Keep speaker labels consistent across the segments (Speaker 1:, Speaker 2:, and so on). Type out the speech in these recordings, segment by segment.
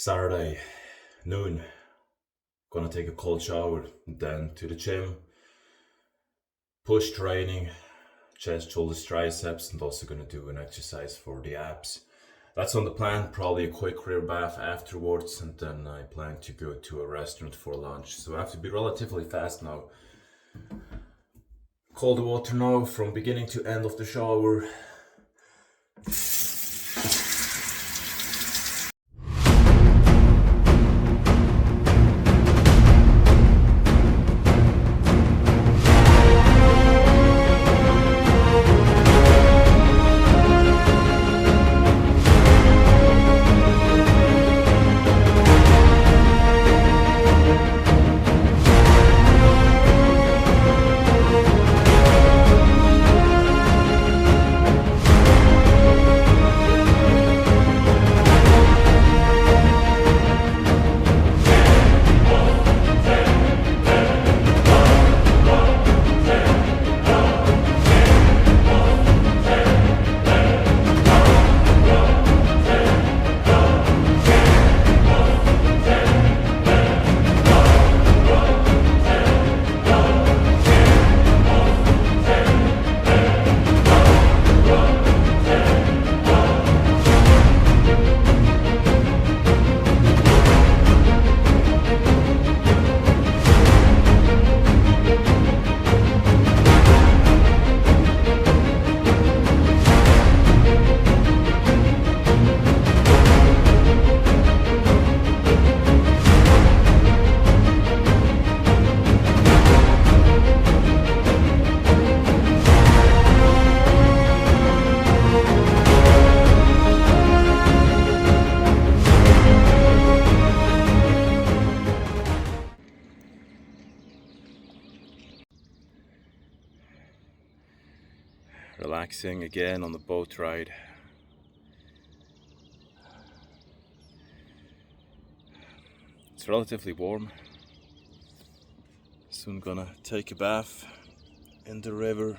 Speaker 1: Saturday noon, gonna take a cold shower, then to the gym, push training, chest, shoulders, triceps, and also gonna do an exercise for the abs. That's on the plan, probably a quick rear bath afterwards, and then I plan to go to a restaurant for lunch. So I have to be relatively fast now. Cold water now from beginning to end of the shower. Relaxing again on the boat ride. It's relatively warm. Soon gonna take a bath in the river.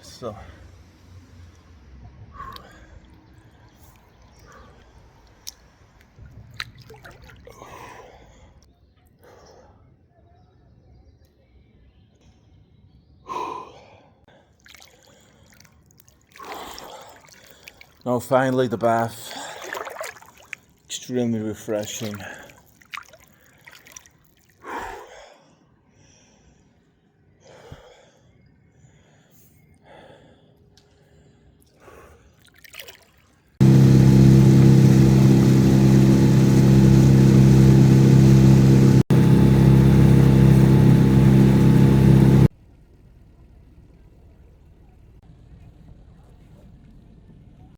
Speaker 1: So now finally the bath. Extremely refreshing.